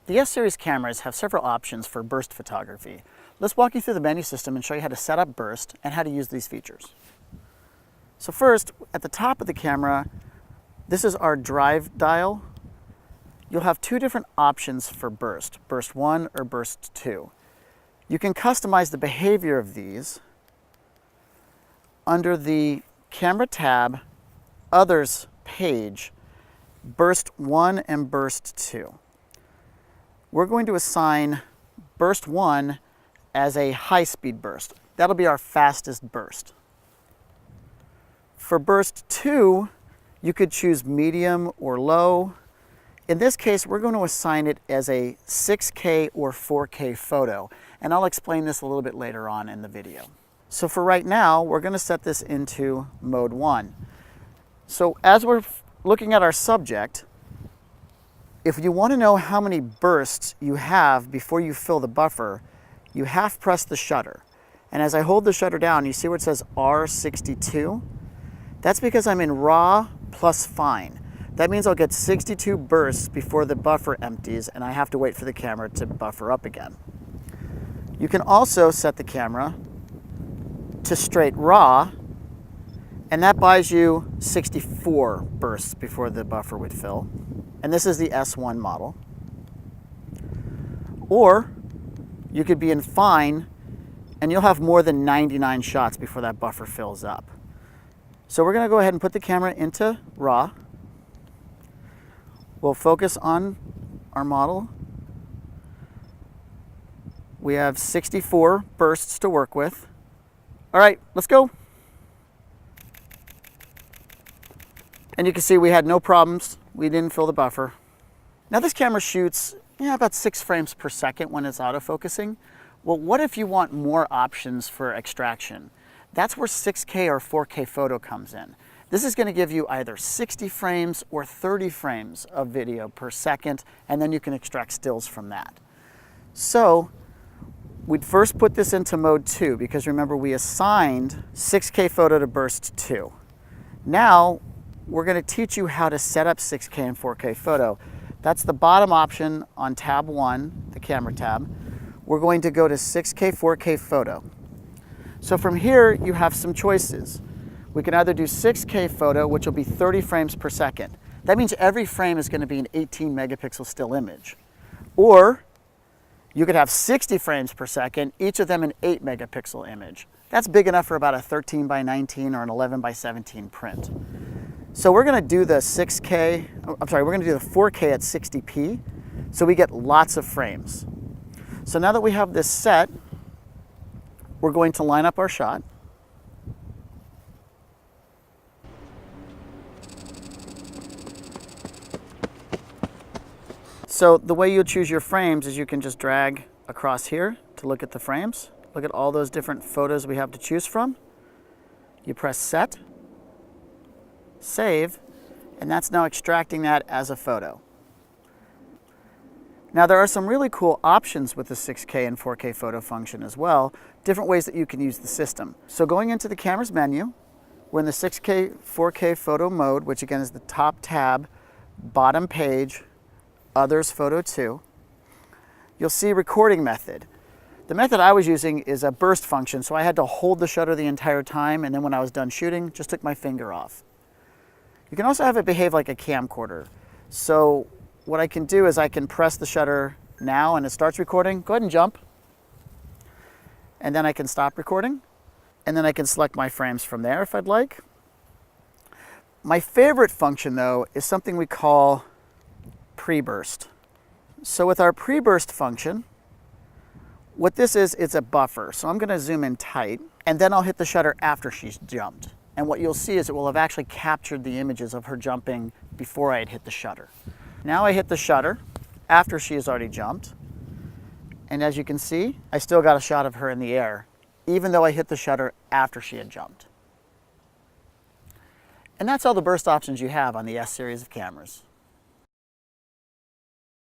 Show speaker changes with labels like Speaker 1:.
Speaker 1: The S-Series cameras have several options for burst photography. Let's walk you through the menu system and show you how to set up burst and how to use these features. So first, at the top of the camera, this is our drive dial. You'll have two different options for burst, burst 1 or burst 2. You can customize the behavior of these under the Camera tab, Others page, burst 1 and burst 2. We're going to assign burst 1 as a high-speed burst. That'll be our fastest burst. For burst 2, you could choose medium or low. In this case, we're going to assign it as a 6K or 4K photo, and I'll explain this a little bit later on in the video. So for right now, we're going to set this into mode 1. So as we're looking at our subject, if you want to know how many bursts you have before you fill the buffer, you half press the shutter. And as I hold the shutter down, you see where it says R62? That's because I'm in RAW plus fine. That means I'll get 62 bursts before the buffer empties and I have to wait for the camera to buffer up again. You can also set the camera to straight RAW, and that buys you 64 bursts before the buffer would fill. And this is the S1 model. Or you could be in fine and you'll have more than 99 shots before that buffer fills up. So we're going to go ahead and put the camera into RAW. We'll focus on our model. We have 64 bursts to work with. All right, let's go. And you can see we had no problems. We didn't fill the buffer. Now this camera shoots about 6 frames per second when it's autofocusing. Well, what if you want more options for extraction? That's where 6K or 4K photo comes in. This is going to give you either 60 frames or 30 frames of video per second, and then you can extract stills from that. So we'd first put this into mode 2 because remember we assigned 6K photo to burst 2. Now we're going to teach you how to set up 6K and 4K photo. That's the bottom option on tab 1, the camera tab. We're going to go to 6K, 4K photo. So from here you have some choices. We can either do 6K photo, which will be 30 frames per second. That means every frame is going to be an 18 megapixel still image. Or you could have 60 frames per second, each of them an 8 megapixel image. That's big enough for about a 13 by 19 or an 11 by 17 print. So we're going to do the 6K, we're going to do the 4K at 60p, so we get lots of frames. So now that we have this set, we're going to line up our shot. So the way you'll choose your frames is you can just drag across here to look at the frames. Look at all those different photos we have to choose from. You press set, save, and that's now extracting that as a photo. Now there are some really cool options with the 6K and 4K photo function as well, different ways that you can use the system. So going into the camera's menu, we're in the 6K, 4K photo mode, which again is the top tab, bottom page, Others Photo 2. You'll see recording method. The method I was using is a burst function, so I had to hold the shutter the entire time, and then when I was done shooting, just took my finger off. You can also have it behave like a camcorder. So what I can do is I can press the shutter now and it starts recording. Go ahead and jump. And then I can stop recording. And then I can select my frames from there if I'd like. My favorite function though is something we call pre-burst. So with our pre-burst function, what this is, it's a buffer. So I'm going to zoom in tight and then I'll hit the shutter after she's jumped. And what you'll see is it will have actually captured the images of her jumping before I had hit the shutter. Now I hit the shutter after she has already jumped. And as you can see, I still got a shot of her in the air, even though I hit the shutter after she had jumped. And that's all the burst options you have on the S series of cameras.